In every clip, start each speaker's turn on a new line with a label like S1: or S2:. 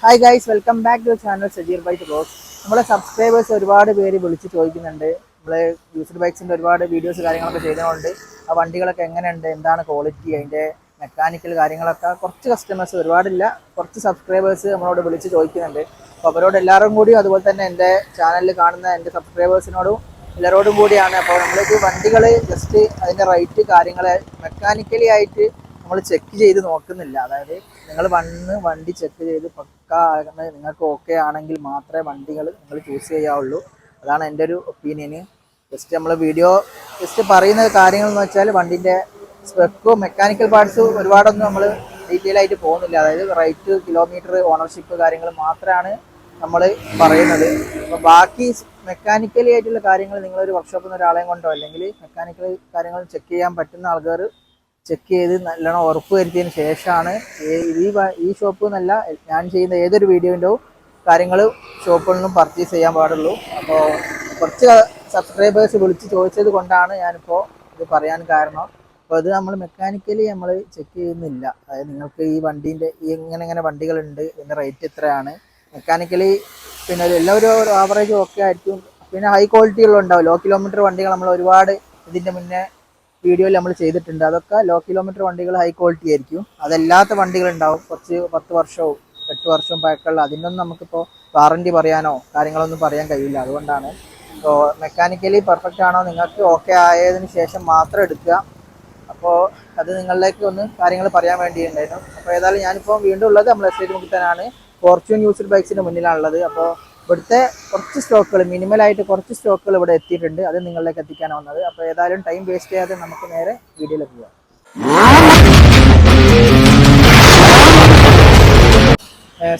S1: Hi guys, welcome back to channel Sajeer bike blogs. നമ്മളെ subscribers ഒരുപാട് പേര് വിളിച്ച് ചോദിക്കുന്നുണ്ട്. നമ്മൾ യൂസ്ഡ് ബൈക്സിൻ്റെ ഒരുപാട് വീഡിയോസ് കാര്യങ്ങളൊക്കെ ചെയ്തതുകൊണ്ട് ആ വണ്ടികളൊക്കെ എങ്ങനെയുണ്ട്, എന്താണ് ക്വാളിറ്റി, അതിൻ്റെ മെക്കാനിക്കൽ കാര്യങ്ങളൊക്കെ കുറച്ച് കസ്റ്റമേഴ്സ്, ഒരുപാടില്ല, കുറച്ച് സബ്സ്ക്രൈബേഴ്സ് നമ്മളോട് വിളിച്ച് ചോദിക്കുന്നുണ്ട്. അപ്പോൾ അവരോട് എല്ലാവരും കൂടി, അതുപോലെ തന്നെ എൻ്റെ ചാനലിൽ കാണുന്ന എൻ്റെ സബ്സ്ക്രൈബേഴ്സിനോടും എല്ലാവരോടും കൂടിയാണ്. അപ്പോൾ നമ്മളിത് വണ്ടികൾ ജസ്റ്റ് അതിൻ്റെ റേറ്റ് കാര്യങ്ങൾ മെക്കാനിക്കലി ആയിട്ട് നമ്മൾ ചെക്ക് ചെയ്ത് നോക്കുന്നില്ല. അതായത് നിങ്ങൾ വണ്ടി ചെക്ക് ചെയ്ത് പക്ക നിങ്ങൾക്ക് ഓക്കെ ആണെങ്കിൽ മാത്രമേ വണ്ടികൾ നിങ്ങൾ ചൂസ് ചെയ്യാവുള്ളൂ. അതാണ് എൻ്റെ ഒരു ഒപ്പീനിയന്. ജസ്റ്റ് നമ്മൾ വീഡിയോ ജസ്റ്റ് പറയുന്ന കാര്യങ്ങൾ എന്ന് വെച്ചാൽ വണ്ടിൻ്റെ സ്പെക്കും മെക്കാനിക്കൽ പാർട്സും ഒരുപാടൊന്നും നമ്മൾ ഡീറ്റെയിൽ ആയിട്ട് പോകുന്നില്ല. അതായത് റേറ്റ്, കിലോമീറ്റർ, ഓണർഷിപ്പ് കാര്യങ്ങൾ മാത്രമാണ് നമ്മൾ പറയുന്നത്. അപ്പോൾ ബാക്കി മെക്കാനിക്കലി ആയിട്ടുള്ള കാര്യങ്ങൾ നിങ്ങളൊരു വർക്ക്ഷോപ്പിൽ നിന്ന് ഒരാളെയും കൊണ്ടോ അല്ലെങ്കിൽ മെക്കാനിക്കൽ കാര്യങ്ങൾ ചെക്ക് ചെയ്യാൻ പറ്റുന്ന ആൾക്കാർ ചെക്ക് ചെയ്ത് നല്ലോണം ഉറപ്പ് വരുത്തിയതിന് ശേഷമാണ് ഈ ഷോപ്പ് എന്നല്ല, ഞാൻ ചെയ്യുന്ന ഏതൊരു വീഡിയോൻ്റെ കാര്യങ്ങൾ ഷോപ്പിൽ നിന്നും പർച്ചേസ് ചെയ്യാൻ പാടുള്ളൂ. അപ്പോൾ കുറച്ച് സബ്സ്ക്രൈബേഴ്സ് വിളിച്ച് ചോദിച്ചത് കൊണ്ടാണ് ഞാനിപ്പോൾ ഇത് പറയാൻ കാരണം. അപ്പോൾ ഇത് നമ്മൾ മെക്കാനിക്കലി നമ്മൾ ചെക്ക് ചെയ്യുന്നില്ല. അതായത് നിങ്ങൾക്ക് ഈ വണ്ടീൻ്റെ ഇങ്ങനെ വണ്ടികളുണ്ട്, ഇതിൻ്റെ റേറ്റ് എത്രയാണ്, മെക്കാനിക്കലി പിന്നെ എല്ലാവരും ഒരു ആവറേജ് ഓക്കെ ആയിരിക്കും. പിന്നെ ഹൈ ക്വാളിറ്റികളുണ്ടാവും. ലോ കിലോമീറ്റർ വണ്ടികൾ നമ്മൾ ഒരുപാട് ഇതിൻ്റെ മുന്നേ വീഡിയോയിൽ നമ്മൾ ചെയ്തിട്ടുണ്ട്. അതൊക്കെ ലോ കിലോമീറ്റർ വണ്ടികൾ ഹൈ ക്വാളിറ്റി ആയിരിക്കും. അതല്ലാത്ത വണ്ടികളുണ്ടാവും കുറച്ച് 10 വർഷവും 8 വർഷവും പഴക്കമുള്ള, അതിനൊന്നും നമുക്കിപ്പോൾ വാറണ്ടി പറയാനോ കാര്യങ്ങളൊന്നും പറയാൻ കഴിയില്ല. അതുകൊണ്ടാണ് ഇപ്പോൾ മെക്കാനിക്കലി പെർഫെക്റ്റ് ആണോ, നിങ്ങൾക്ക് ഓക്കെ ആയതിനു ശേഷം മാത്രം എടുക്കുക. അപ്പോൾ അത് നിങ്ങളിലേക്ക് ഒന്ന് കാര്യങ്ങൾ പറയാൻ വേണ്ടിയിട്ടുണ്ടായിരുന്നു. അപ്പോൾ ഏതായാലും ഞാനിപ്പോൾ വീണ്ടും ഉള്ളത് നമ്മൾ എസ്റ്റേറ്റ് മുഖത്തനാണ്, ഫോർച്യൂൺ യൂസ്ഡ് ബൈക്സിൻ്റെ മുന്നിലാണുള്ളത്. അപ്പോൾ ഇവിടുത്തെ കുറച്ച് സ്റ്റോക്കുകൾ, മിനിമലായിട്ട് കുറച്ച് സ്റ്റോക്കുകൾ ഇവിടെ എത്തിയിട്ടുണ്ട്. അത് നിങ്ങളിലേക്ക് എത്തിക്കാനാണ് വന്നത്. അപ്പോൾ ഏതായാലും ടൈം വേസ്റ്റ് ചെയ്യാതെ നമുക്ക് നേരെ വീഡിയോയിലേക്ക് പോകാം.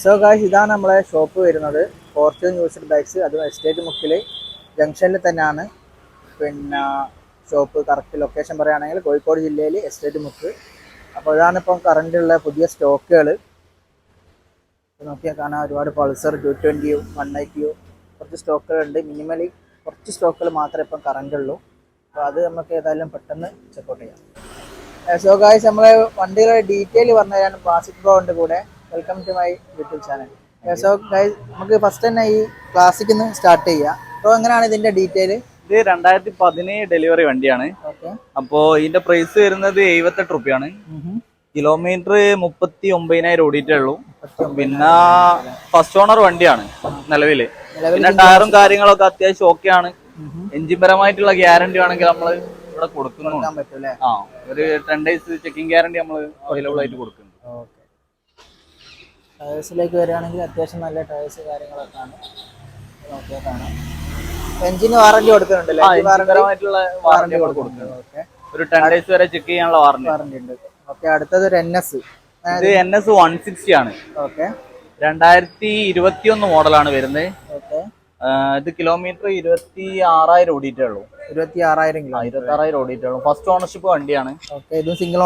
S1: സോ ഗായ്സ്, ഇതാണ് നമ്മളെ ഷോപ്പ് വരുന്നത്, ഫോർച്യൂൺ യൂസ്ഡ് ബൈക്സ്. അത് എസ്റ്റേറ്റ് മുക്കിൽ ജംഗ്ഷനിൽ തന്നെയാണ്. പിന്നെ ഷോപ്പ് കറക്റ്റ് ലൊക്കേഷൻ പറയുകയാണെങ്കിൽ കോഴിക്കോട് ജില്ലയിൽ എസ്റ്റേറ്റ് മുക്ക്. അപ്പോൾ ഇതാണിപ്പം കറൻറ്റുള്ള പുതിയ സ്റ്റോക്കുകൾ. നോക്കിയാൽ കാണാം, ഒരുപാട് പൾസർ 220 190 കുറച്ച് സ്റ്റോക്കുകളുണ്ട്. മിനിമലി കുറച്ച് സ്റ്റോക്കുകൾ മാത്രമേ ഇപ്പം കറണ്ട് ഉള്ളൂ. അപ്പോൾ അത് നമുക്ക് ഏതായാലും പെട്ടെന്ന് ചെക്കൗട്ട് ചെയ്യാം. സോ ഗായ്സ്, നമ്മളെ വണ്ടികളുടെ ഡീറ്റെയിൽ പറഞ്ഞു തരാൻ ക്ലാസിക് ബ്രോ ഉണ്ട് കൂടെ. Welcome to my YouTube channel. So guys, നമുക്ക് ഫസ്റ്റ് തന്നെ ഈ ക്ലാസിക് നിന്ന് സ്റ്റാർട്ട് ചെയ്യാം. അപ്പോൾ എങ്ങനെയാണ് ഇതിൻ്റെ ഡീറ്റെയിൽ?
S2: ഇത് 2017 ഡെലിവറി വണ്ടിയാണ്. അപ്പോൾ ഇതിന്റെ പ്രൈസ് വരുന്നത് 78 റുപ്യാണ്. കിലോമീറ്റർ 39,000 ഓടിയിട്ടേ ഉള്ളൂ. പിന്നെ ഫസ്റ്റ് ഓണർ വണ്ടിയാണ് നിലവില്. പിന്നെ ടയറും കാര്യങ്ങളൊക്കെ അത്യാവശ്യം ഓക്കെയാണ്. എഞ്ചിൻ പരമായിട്ടുള്ള ഗ്യാരണ്ടി ആണെങ്കിൽ നമ്മൾ ഇവിടെ കൊടുക്കുന്നുണ്ട്. ഒരു 10 days ചെക്കിംഗ് ഗ്യാരണ്ടി നമ്മൾ അവൈലബിൾ ആയിട്ട് കൊടുക്കുന്നുണ്ട്.
S1: ടയേഴ്സിലേക്ക് വരികയാണെങ്കിൽ അത്യാവശ്യം നല്ല ടയേഴ്സ് കാര്യങ്ങളൊക്കെ ആണ്. എഞ്ചിന് വാറണ്ടി കൊടുക്കുന്നുണ്ടല്ലോ,
S2: വാറണ്ടി കൊടുക്കുന്നുണ്ട്. ഒരു 10 days വരെ ചെക്ക് ചെയ്യാനുള്ള വാറണ്ടി
S1: ഉണ്ട്. ഓക്കെ, അടുത്തത് ഒരു NS.
S2: ഇത് NS 160 ആണ്.
S1: ഓക്കെ,
S2: 2021 മോഡലാണ് വരുന്നത്.
S1: ഓക്കെ,
S2: ഇത് കിലോമീറ്റർ 26,000 ഓടിയിട്ടേ ഉള്ളൂ.
S1: 26,000
S2: ഓടിയിട്ടേ ഉള്ളൂ. ഫസ്റ്റ് ഓണർഷിപ്പ് വണ്ടിയാണ്.
S1: സിംഗിൾ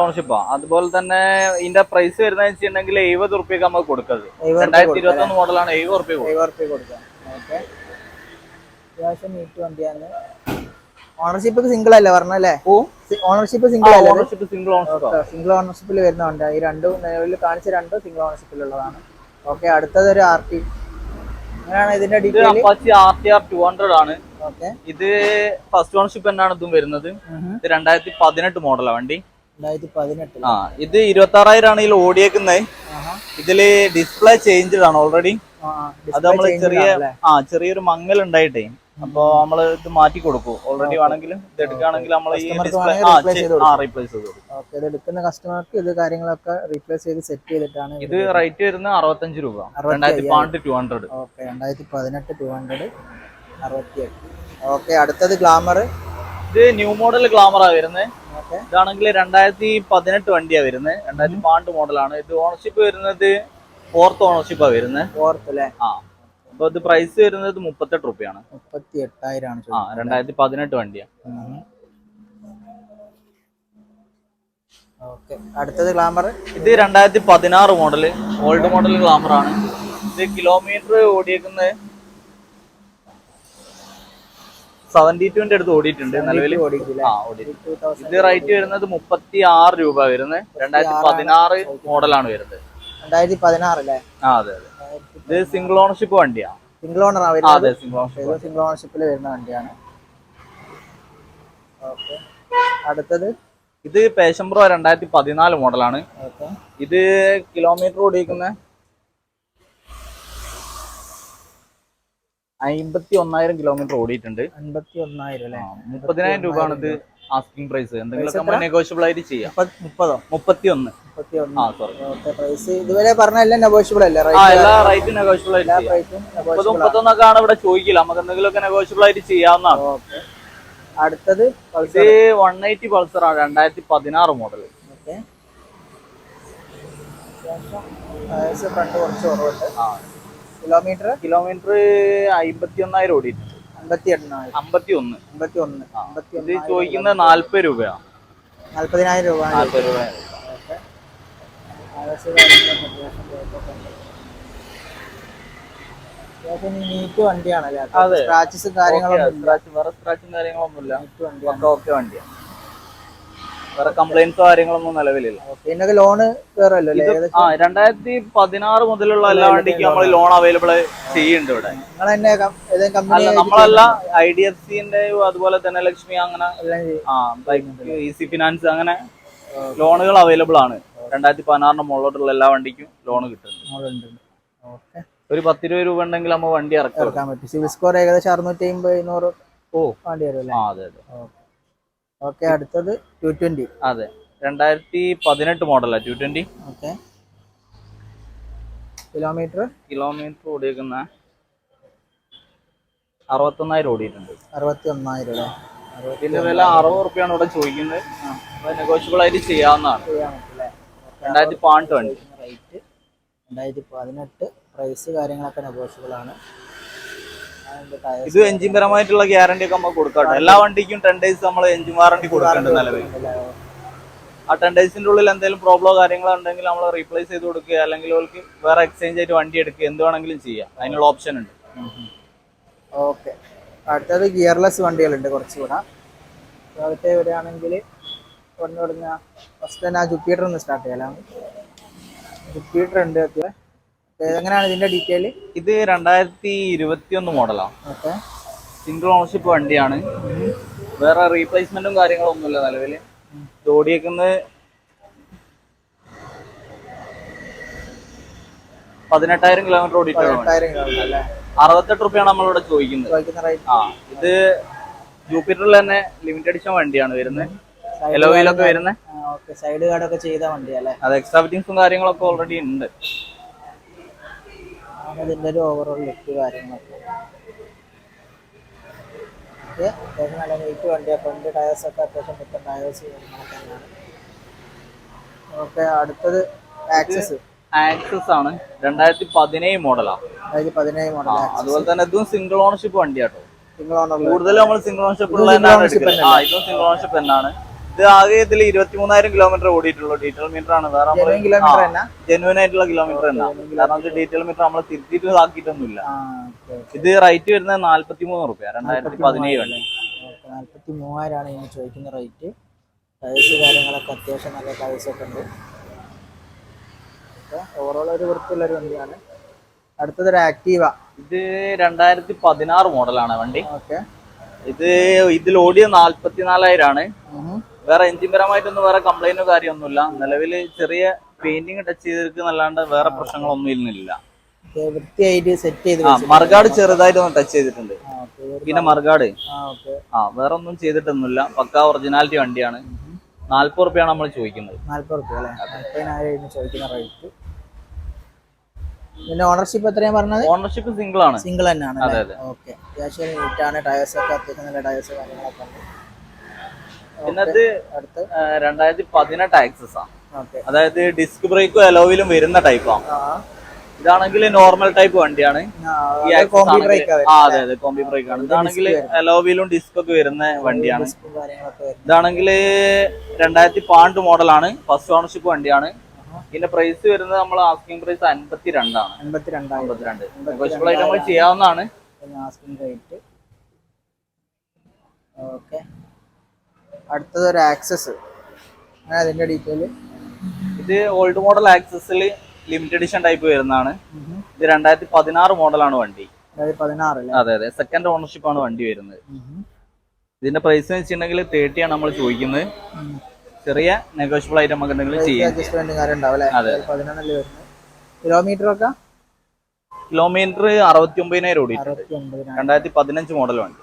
S2: ഓണർഷിപ്പാ. അതുപോലെ തന്നെ ഇതിന്റെ പ്രൈസ് വരുന്നതെന്ന് വെച്ചിട്ടുണ്ടെങ്കിൽ 70 റുപ്യക്ക് നമുക്ക് കൊടുക്കുന്നത്. 2021 മോഡലാണ്, 70 റുപ്യ
S1: കൊടുക്കാം. ഓക്കെ, അത്യാവശ്യം നീറ്റ് വണ്ടിയാണ്. ഓണർഷിപ്പ് സിംഗിൾ അല്ലേ പറഞ്ഞല്ലേ? ഓണർഷിപ്പ് സിംഗിൾ ഓണർഷിപ്പിൽ വരുന്ന വണ്ടി. ഈ രണ്ടും നിലവിൽ കാണിച്ച രണ്ടും സിംഗിൾ ഓണർഷിപ്പിലുള്ളതാണ്. ഓക്കെ, അടുത്തത് ഒരു RT. അങ്ങനെയാണ് ഇതിന്റെ ഡീറ്റെയിൽ.
S2: RTR 200 ആണ്. ഇത് ഫസ്റ്റ് ഓണർഷിപ്പ് തന്നെയാണ് ഇതും വരുന്നത്. ഇത് 2018 മോഡലാണ് വണ്ടി.
S1: 2018.
S2: ഇത് 26,000 ആണ് ഇതിൽ ഓടിയേക്കുന്നത്. ഇതില് ഡിസ്പ്ലേ ചേഞ്ച് ആണ് ഓൾറെഡി. അത് നമ്മള് ചെറിയൊരു മങ്ങൽ ഉണ്ടായിട്ടേ, അപ്പൊ നമ്മള് ഇത് മാറ്റി കൊടുക്കും. ഓൾറെഡി വേണമെങ്കിലും ഇത് എടുക്കുകയാണെങ്കിൽ നമ്മൾ ഈ ഡിസ്പ്ലേ റീപ്ലേസ് ചെയ്ത് കൊടുക്കും.
S1: ഇത് എടുക്കുന്ന കസ്റ്റമർക്ക് ഇത് കാര്യങ്ങളൊക്കെ റീപ്ലേസ് ചെയ്ത് സെറ്റ് ചെയ്തിട്ടാണ്.
S2: ഇത് റേറ്റ് വരുന്നത് 65 രൂപ. 2018 200.
S1: ഓക്കെ, 2018 200 68. ഓക്കെ, അടുത്തത് ഗ്ലാമർ.
S2: ഇത് ന്യൂ മോഡൽ ഗ്ലാമറാ വരുന്നത്. ഇതാണെങ്കിൽ 2018 വണ്ടിയാ വരുന്നത്. 2018 മോഡലാണ്. ഇത് ഓണർഷിപ്പ് വരുന്നത് 4th ഓണർഷിപ്പാ വരുന്നത്.
S1: 4th അല്ലേ?
S2: അപ്പൊ ഇത് പ്രൈസ് വരുന്നത് 38 റുപ്യാണ്.
S1: 38,000 ആണ്.
S2: 2018 വണ്ടിയാ.
S1: ഓക്കെ, അടുത്തത് ഗ്ലാമർ.
S2: ഇത് 2016 മോഡല്, ഓൾഡ് മോഡൽ ഗ്ലാമർ ആണ്. ഇത് കിലോമീറ്റർ ഓടിയേക്കുന്നത് 72ന്റെ അടുത്ത് ഓടിയിട്ടുണ്ട് നിലവിൽ. ഇത് റേറ്റ് വരുന്നത് 36 രൂപ വരുന്നത്. 2016 മോഡലാണ് വരുന്നത്.
S1: 2016 അല്ലേ?
S2: ആ അതെ അതെ. ഇത് സിംഗിൾ ഓണർഷിപ്പ് വണ്ടിയാ.
S1: സിംഗിൾ ഓണർ
S2: അതെ സിംഗിൾ ഓണർഷിപ്പ്.
S1: സിംഗിൾ ഓണർഷിപ്പിൽ വരുന്ന വണ്ടിയാണ്. ഓക്കെ. അടുത്തത്
S2: ഇത് പാഷൻ പ്രോ 2014 മോഡലാണ്.
S1: ഓക്കെ.
S2: ഇത് കിലോമീറ്റർ ഓടിക്കുന്ന 51,000 കിലോമീറ്റർ ഓടിയിട്ടുണ്ട്.
S1: 51,000 അല്ലേ?
S2: 30,000 രൂപയാണ് ഇത് ആസ്കിംഗ് പ്രൈസ്. എന്തെങ്കിലും നമ്മൾ നെഗോഷ്യബിൾ ആയിട്ട് ചെയ്യാം. 31. ആ സോറി.
S1: പ്രൈസ് ഇതുവരെ പറഞ്ഞെല്ലാം നെഗോഷ്യബിൾ അല്ലേ?
S2: എല്ലാ റേറ്റും നെഗോഷ്യബിൾ ആയിട്ട് ചെയ്യാം. 30-31 ഒക്കെ ആണ് ഇവിടെ ചോദിക്കില്ല. നമുക്ക് എന്തെങ്കിലുമൊക്കെ നെഗോഷ്യബിൾ ആയിട്ട് ചെയ്യാവുന്നതാണ്.
S1: അടുത്തത്
S2: ഇത് 180 പൾസർ ആണ് 2016 മോഡൽ.
S1: ഓക്കെ. ഫ്രണ്ട് കുറച്ച് കുറവുണ്ട്. കിലോമീറ്റർ
S2: 51,000 ഓടിയിട്ടുണ്ട്. 51. ഇത് ചോദിക്കുന്നത് 40 രൂപയാണ്.
S1: 40,000 രൂപ.
S2: 40 രൂപ.
S1: നീറ്റ് വണ്ടിയാണല്ലേ?
S2: അതെ.
S1: സ്ക്രാച്ചസും കാര്യങ്ങളൊന്നും
S2: വേറെ സ്ക്രാച്ചും കാര്യങ്ങളൊന്നുമില്ല. ഓക്കെ വണ്ടിയാണ്. വേറെ കംപ്ലൈന്റ്സോ കാര്യങ്ങളൊന്നും നിലവിലില്ല.
S1: പിന്നെ ലോണ് കയറല്ലോ?
S2: 2016 മുതലുള്ള എല്ലാ വണ്ടിക്കും നമ്മൾ ലോൺ അവൈലബിൾ ചെയ്യുന്നുണ്ട് ഇവിടെ. നമ്മളല്ല, IDFCന്റെ അതുപോലെ തന്നെ ലക്ഷ്മി അങ്ങനെ ഈസി ഫിനാൻസ് അങ്ങനെ ലോണുകൾ അവൈലബിൾ ആണ്. 2016 മുകളിലോട്ടുള്ള എല്ലാ വണ്ടിക്കും ലോൺ കിട്ടുന്നുണ്ട്. ഒരു 10-20 രൂപ ഉണ്ടെങ്കിൽ നമ്മൾ വണ്ടി ഇറക്കാൻ പറ്റും.
S1: സിവിൽ സ്കോർ ഏകദേശം 650-700 വേണ്ടി വരും.
S2: അതെ അതെ.
S1: ഓക്കെ. അടുത്തത് 220.
S2: അതെ 2018 മോഡലാ 220.
S1: ഓക്കെ. കിലോമീറ്റർ
S2: ഓടിയേക്കുന്ന 61,000 ഓടിയിട്ടുണ്ട്.
S1: 61,000 അല്ലേ?
S2: ഇതിന്റെ വില 60 റുപ്യാണ് ഇവിടെ ചോദിക്കുന്നത്. നെഗോഷ്യബിൾ ആയിട്ട് ചെയ്യാവുന്നതാണ്. 2018 വണ്ടി.
S1: 2018 പ്രൈസ് കാര്യങ്ങളൊക്കെ നെഗോഷ്യബിൾ ആണ്.
S2: ഇത് എഞ്ചിൻ പരമായിട്ടുള്ള ഗ്യാരണ്ടി ഒക്കെ നമ്മൾ കൊടുക്കാം. എല്ലാ വണ്ടിക്കും 10 days നമ്മൾ എഞ്ചിൻ വാറണ്ടി കൊടുക്കേണ്ട നിലവിൽ. ആ 10 daysന്റെ ഉള്ളിൽ എന്തെങ്കിലും പ്രോബ്ലമോ കാര്യങ്ങളോ ഉണ്ടെങ്കിൽ നമ്മൾ റീപ്ലേസ് ചെയ്ത് കൊടുക്കുക, അല്ലെങ്കിൽ അവർക്ക് വേറെ എക്സ്ചേഞ്ച് ആയിട്ട് വണ്ടി എടുക്കുക, എന്ത് വേണമെങ്കിലും ചെയ്യാം. അതിനുള്ള ഓപ്ഷൻ ഉണ്ട്.
S1: ഓക്കെ. അടുത്തത് ഗിയർലെസ് വണ്ടികളുണ്ട് കുറച്ചുകൂടെ. അടുത്ത വരികയാണെങ്കിൽ ഫസ്റ്റ് തന്നെ ആ ജുപ്പിറ്റർ ഒന്ന് സ്റ്റാർട്ട് ചെയ്യാം. ജുപ്പിറ്റർ ഉണ്ട്. എങ്ങനെയാണ് ഇതിന്റെ ഡീറ്റെയിൽ?
S2: ഇത് 2021 മോഡലാണ്.
S1: ഓക്കെ.
S2: സിംഗിൾ ഓണർഷിപ്പ് വണ്ടിയാണ്. വേറെ റീപ്ലേസ്മെന്റും കാര്യങ്ങളും ഒന്നുമില്ല നിലവില്. ഓടിയേക്കുന്നത് 18,000 കിലോമീറ്റർ ഓടിയിട്ടുണ്ട്. 68 റുപ്യാണ് നമ്മളിവിടെ ചോദിക്കുന്നത്. ഇത് ജൂപ്പിറ്ററിൽ തന്നെ ലിമിറ്റഡ് എഡിഷൻ വണ്ടിയാണ് വരുന്നത്. എലോയിലൊക്കെ വരുന്നത്.
S1: സൈഡ് ഗാർഡൊക്കെ ചെയ്ത വണ്ടിയല്ലേ?
S2: അത് എക്സ്ട്രാ ഫിറ്റിംഗ്സും കാര്യങ്ങളൊക്കെ ഓൾറെഡി ഉണ്ട്.
S1: അതിന്റെ ഒരു ഓവറോൾ ലുക്ക് കാര്യങ്ങളൊക്കെ നല്ല നീറ്റ് വണ്ടിയാണ്. ഫ്രണ്ട് ടയേഴ്സ് ഒക്കെ അത്യാവശ്യം കിട്ടുന്ന ടയേഴ്സ് കാര്യങ്ങളൊക്കെ തന്നെയാണ്. ഓക്കെ. അടുത്തത് ആക്സസ്
S2: ആണ് 2017 മോഡലാണ്.
S1: 2017 മോഡൽ.
S2: അതുപോലെ തന്നെ ഇതും സിംഗിൾ ഓണർഷിപ്പ് വണ്ടിയാട്ടോ.
S1: സിംഗിൾ ഓണർ
S2: കൂടുതലും നമ്മൾ സിംഗിൾ ഓണർഷിപ്പ് ഉള്ള ഇതും സിംഗിൾ ഓണർഷിപ്പ് തന്നെയാണ്. ഇത് ആകെ ഇതിൽ 23,000 കിലോമീറ്റർ ഓടിയിട്ടുള്ളൂ. ഡീറ്റെയിൽ മീറ്റർ ആണ്. വേറെ ജെന്യൂൻ ആയിട്ടുള്ള കിലോമീറ്റർ തന്നെ. കാരണം ഇത് ഡീറ്റെയിൽ മീറ്റർ നമ്മൾ തിരുത്തിയിട്ട് ആക്കിയിട്ടൊന്നുമില്ല. ഇത് റേറ്റ് വരുന്നത് 43 റുപ്യ 2017 വണ്ടി.
S1: 43,000 ആണ് ഇതിന് ചോദിക്കുന്ന റേറ്റ്. ടയേഴ്സ് കാര്യങ്ങളൊക്കെ അത്യാവശ്യം നല്ല ടയേഴ്സ് ഒക്കെ ഉണ്ട്. ഓവറോൾ ഒരു വൃത്തിയുള്ളൊരു വണ്ടിയാണ്. അടുത്തത് ഒരു ആക്റ്റീവ.
S2: ഇത് 2016 മോഡലാണ് വണ്ടി.
S1: ഓക്കെ.
S2: ഇതിൽ ഓടിയ 44,000 ആണ്. വേറെ എഞ്ചിൻ പരമായിട്ടൊന്നും വേറെ കംപ്ലൈന്റോ കാര്യമൊന്നുമില്ല. നിലവിൽ ചെറിയ പെയിന്റിങ് ടച്ച് ചെയ്തിരിക്കുന്നല്ലാണ്ട് വേറെ പ്രശ്നങ്ങളൊന്നും ഇല്ല.
S1: വൃത്തിയായിട്ട് സെറ്റ് ചെയ്ത്
S2: മർഗാഡ് ചെറുതായിട്ട് ഒന്ന് ടച്ച് ചെയ്തിട്ടുണ്ട്. പിന്നെ മർഗാഡ് വേറെ ഒന്നും ചെയ്തിട്ടൊന്നുമില്ല. പക്ക ഒറിജിനാലിറ്റി വണ്ടിയാണ്. 40 റുപ്യാണ് നമ്മൾ ചോദിക്കുന്നത്.
S1: 40 റുപ്യ അല്ലേ? 40,000 ചോദിക്കുന്ന റേറ്റ്. പിന്നെ ഓണർഷിപ്പ് എത്രയാണ് പറഞ്ഞത്?
S2: ഓണർഷിപ്പ് സിംഗിൾ ആണ്.
S1: സിംഗിൾ തന്നെയാണ്. ഓക്കെ. അത്യാവശ്യം നീറ്റാണ്. ടയേഴ്സ് ഒക്കെ അത്യാവശ്യം നല്ല ടയേഴ്സ് കാര്യങ്ങളൊക്കെ ഉണ്ട്.
S2: പിന്നെ അത് 2018 ആക്സസ് ആണ്. അതായത് ഡിസ്ക് ബ്രേക്കും അലോയിലും വരുന്ന ടൈപ്പാണ്. ഇതാണെങ്കിൽ നോർമൽ ടൈപ്പ് വണ്ടിയാണ്. അതെ അതെ കോമ്പി ബ്രേക്ക് ആണ്. ഇതാണെങ്കിൽ അലോവിലും ഡിസ്ക് ഒക്കെ വരുന്ന വണ്ടിയാണ്. ഇതാണെങ്കിൽ 2012 മോഡലാണ്. ഫസ്റ്റ് ഓണർഷിപ്പ് വണ്ടിയാണ്. ഇതിന്റെ പ്രൈസ് വരുന്നത് നമ്മൾ ആസ്കിംഗ് പ്രൈസ് 52 ആണ്. 52 നെഗോഷ്യബിൾ നമ്മൾ ചെയ്യാവുന്നതാണ്.
S1: ഓക്കെ. അടുത്തത് ഒരു ആക്സസ്. അതിന്റെ ഡീറ്റെയിൽ.
S2: ഇത് ഓൾഡ് മോഡൽ ആക്സസിൽ ലിമിറ്റഡ് എഡിഷൻ ടൈപ്പ് വരുന്നതാണ്. ഇത് 2016 മോഡലാണ് വണ്ടി.
S1: 2016
S2: അതെ അതെ, സെക്കൻഡ് ഓണർഷിപ്പ് ആണ് വണ്ടി വരുന്നത്. ഇതിന്റെ പ്രൈസ് എന്ന് വെച്ചിട്ടുണ്ടെങ്കിൽ 30 ആണ് നമ്മൾ ചോദിക്കുന്നത്. ചെറിയ നെഗോഷ്യബിൾ ആയിട്ട് നമുക്ക് എന്തെങ്കിലും ചെയ്യാം. അതെ.
S1: കിലോമീറ്റർ ഒക്കെ
S2: കിലോമീറ്റർ 69,000 ഓടിയിട്ടുണ്ട്. 2015 മോഡൽ വണ്ടി.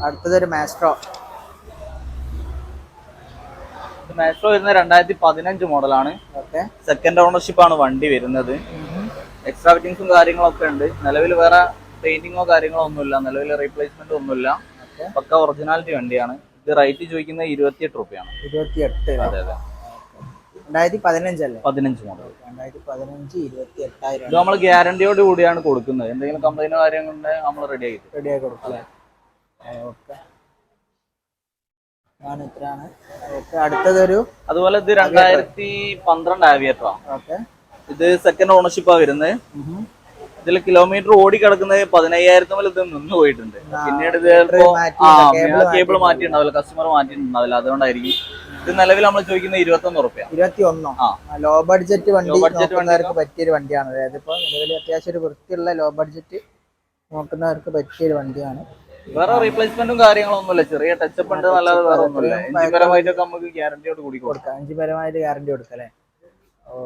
S1: അടുത്തതൊരു മാസ്ട്രോ.
S2: മാസ്ട്രോ വരുന്നത് 2015 മോഡലാണ്. സെക്കൻഡ് ഓണർഷിപ്പ് ആണ് വണ്ടി വരുന്നത്. എക്സ്ട്രാ ഫിറ്റിംഗ്സും കാര്യങ്ങളൊക്കെ ഉണ്ട്. നിലവിൽ വേറെ പെയിന്റിങ്ങോ കാര്യങ്ങളോ ഒന്നുമില്ല. നിലവിൽ റീപ്ലേസ്മെന്റ് ഒന്നുമില്ല. പക്ക ഒറിജിനാലിറ്റി വണ്ടിയാണ്. ഇത് റേറ്റ് ചോദിക്കുന്നത് 28 രൂപയാണ്.
S1: 28.
S2: അതെ അതെ.
S1: 2015 അല്ലേ?
S2: 15 മോഡൽ.
S1: 2015 28,000.
S2: ഇത് നമ്മൾ ഗ്യാരണ്ടിയോട് കൂടിയാണ് കൊടുക്കുന്നത്. എന്തെങ്കിലും കംപ്ലൈന്റോ കാര്യങ്ങളുണ്ടെങ്കിൽ നമ്മൾ റെഡിയാക്കി
S1: കൊടുക്കും. അടുത്തതൊരു
S2: അതുപോലെ ഇത് 2012 ആവിയേറ്ററാണ്. ഇത് സെക്കൻഡ് ഓണർഷിപ്പാ വരുന്നത്. ഇതിൽ കിലോമീറ്റർ ഓടി കിടക്കുന്നത് 15,000 ഇത് നിന്ന് പോയിട്ടുണ്ട്. പിന്നീട് ഇത് കേബിൾ മാറ്റിയിട്ടുണ്ടാവില്ല, കസ്റ്റമർ മാറ്റിയിട്ടുണ്ടാവില്ല. അതുകൊണ്ടായിരിക്കും. ഇത് നിലവിൽ നമ്മൾ ചോദിക്കുന്നത് 21 രൂപ.
S1: 21. ലോ ബഡ്ജറ്റ് വണ്ടി നോക്കുന്നവർക്ക് പറ്റിയൊരു വണ്ടിയാണ്. അതായത് ഇപ്പൊ നിലവിൽ അത്യാവശ്യം ഒരു വൃത്തിയുള്ള ലോ ബഡ്ജറ്റ് നോക്കുന്നവർക്ക് പറ്റിയൊരു വണ്ടിയാണ്.
S2: വേറെ റീപ്ലേസ്മെന്റും കാര്യങ്ങളൊന്നുമില്ല. ചെറിയ ടച്ചപ്പ് ഉണ്ട്, നല്ലത് വേറെ ഒന്നുമില്ല. എഞ്ചിൻപരമായിട്ടൊക്കെ നമുക്ക് ഗ്യാരണ്ടിയോട് കൂടി കൊടുക്കാം.
S1: എഞ്ചിൻപരമായിട്ട് ഗ്യാരണ്ടി കൊടുക്കല്ലേ?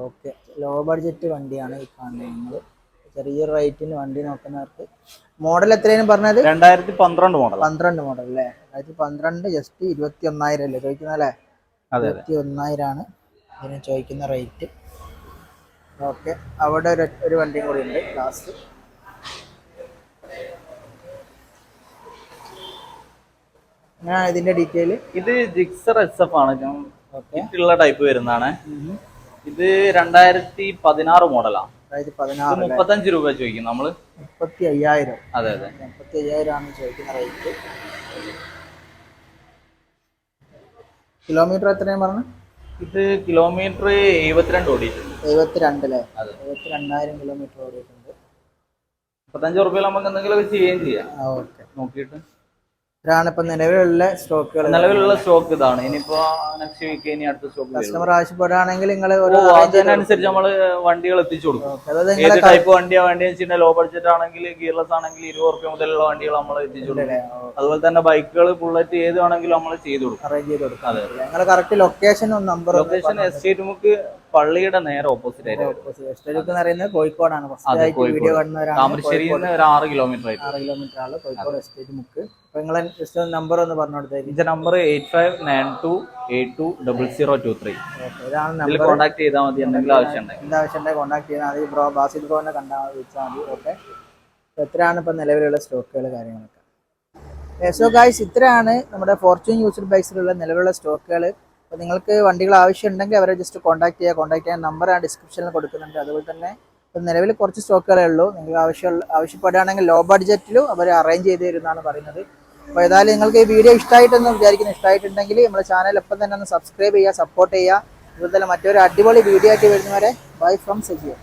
S1: ഓക്കെ. ലോ ബഡ്ജറ്റ് വണ്ടിയാണ് ഈ കാണുന്നത്. ചെറിയൊരു റേറ്റിന് വണ്ടി നോക്കുന്നവർക്ക്. മോഡൽ എത്രയാണ് പറഞ്ഞത്?
S2: 2012 മോഡൽ.
S1: 12 മോഡൽ അല്ലേ? 2012 ജസ്റ്റ് 21,000 അല്ലേ ചോദിക്കുന്ന അല്ലേ? 21,000 ആണ് ഇതിന് ചോദിക്കുന്ന റേറ്റ്. ഓക്കെ. അവിടെ ഒരു വണ്ടിയും കൂടി ഉണ്ട് ലാസ്റ്റ്. ഇതിന്റെ ഡീറ്റെയിൽ
S2: ഇത് ജിക്സർ SF ആണ്. ഉള്ള ടൈപ്പ് വരുന്നതാണ്. ഇത് 2016 മോഡലാണ്. 35 രൂപ ചോദിക്കും നമ്മള്.
S1: 35,000.
S2: അതെ അതെ,
S1: 35,000 ആണ് ചോദിക്കുന്ന റേറ്റ്. കിലോമീറ്റർ എത്രയാണ് പറഞ്ഞത്?
S2: ഇത് കിലോമീറ്റർ 72 ഓടിയിട്ടുണ്ട്.
S1: 72 അല്ലേ? 72,000 കിലോമീറ്റർ ഓടിയിട്ടുണ്ട്.
S2: 35 രൂപയിൽ നമുക്ക് എന്തെങ്കിലും ചെയ്യുകയും ചെയ്യാം.
S1: ഓക്കെ.
S2: നോക്കിയിട്ട്
S1: ഇതാണ് ഇപ്പൊ നിലവിലുള്ള സ്റ്റോക്കുകൾ.
S2: നിലവിലുള്ള സ്റ്റോക്ക് ഇതാണ്. ഇനിയിപ്പോ നെക്സ്റ്റ് വീക്ക് ഇനി അടുത്ത സ്റ്റോക്ക്
S1: കസ്റ്റമർ ആവശ്യപ്പെടുകയാണെങ്കിൽ നിങ്ങൾ
S2: അതിനനുസരിച്ച് നമ്മള് വണ്ടികൾ എത്തിച്ചു കൊടുക്കും. ഏത് ടൈപ്പ് വണ്ടിയാ വേണ്ടി വെച്ചിട്ടുണ്ടെങ്കിൽ ലോ ബഡ്ജറ്റ് ആണെങ്കിൽ ഗിയർലെസ് ആണെങ്കിൽ 20 രൂപ മുതലുള്ള വണ്ടികൾ നമ്മൾ എത്തിച്ചു കൊടുക്കും. അതുപോലെ തന്നെ ബൈക്കുകൾ ബുള്ളറ്റ് ഏത് വേണമെങ്കിലും നമ്മൾ ചെയ്തു കൊടുക്കും, അറേഞ്ച് ചെയ്ത് കൊടുക്കും. അതെ. നിങ്ങൾ കറക്റ്റ് ലൊക്കേഷനും നമ്പർ. ലൊക്കേഷൻ എസ്റ്റേറ്റ് നമുക്ക് പള്ളിയുടെ നേരെ ഓപ്പോസിറ്റ് ആയിട്ട്. എസ്റ്റേറ്റ് പറയുന്നത് കോഴിക്കോടാണ്. വീഡിയോ കാണുന്നവരാണ്. താമരശ്ശേരിയിൽ നിന്ന് ഒരു 6 കിലോമീറ്റർ ആയിട്ട്. 6 കിലോമീറ്റർ ആണ് കോഴിക്കോട് എസ്റ്റേറ്റ് മുക്ക്. അപ്പൊ നിങ്ങൾ ജസ്റ്റ് നമ്പർ ഒന്ന് പറഞ്ഞു കൊടുത്താൽ. ഇതിന്റെ നമ്പർ 8592820023. ഇതാണ് നമ്പർ. കോൺടാക്ട് ചെയ്താൽ മതി. എന്തെങ്കിലും ആവശ്യം ഉണ്ടെങ്കിൽ കോൺടാക്ട് ചെയ്താൽ മതി. ബ്രോ ബാസിൽ ബ്രോനെ കണ്ടാൽ മതി, വിളിച്ചാൽ മതി. ഓക്കെ. എത്രയാണ് ഇപ്പൊ നിലവിലുള്ള സ്റ്റോക്കുകൾ കാര്യങ്ങളൊക്കെ? സോ ഗൈസ്, ഇത്രയാണ് നമ്മുടെ ഫോർച്യൂൺ യൂസ്ഡ് ബൈക്സിലുള്ള നിലവിലുള്ള സ്റ്റോക്കുകൾ. അപ്പോൾ നിങ്ങൾക്ക് വണ്ടികൾ ആവശ്യമുണ്ടെങ്കിൽ അവരെ ജസ്റ്റ് കോൺടാക്ട് ചെയ്യാൻ നമ്പർ ആ ഡിസ്ക്രിപ്ഷനിൽ കൊടുക്കുന്നുണ്ട്. അതുപോലെ തന്നെ ഇപ്പം നിലവിൽ കുറച്ച് സ്റ്റോക്കുകളേ ഉള്ളൂ. നിങ്ങൾക്ക് ആവശ്യപ്പെടുകയാണെങ്കിൽ ലോ ബഡ്ജറ്റിലും അവർ അറേഞ്ച് ചെയ്ത് തരുന്നതാണ് പറയുന്നത്. അപ്പോൾ ഏതായാലും നിങ്ങൾക്ക് ഈ വീഡിയോ ഇഷ്ടമായിട്ടെന്ന് വിചാരിക്കുന്നു. ഇഷ്ടമായിട്ടുണ്ടെങ്കിൽ നമ്മുടെ ചാനൽ എപ്പം തന്നെ ഒന്ന് സബ്സ്ക്രൈബ് ചെയ്യുക, സപ്പോർട്ട് ചെയ്യുക. അതുപോലെ തന്നെ മറ്റൊരു അടിപൊളി വീഡിയോ ആയിട്ട് വരുന്നവരെ ബൈ ഫ്രം സജിയോ.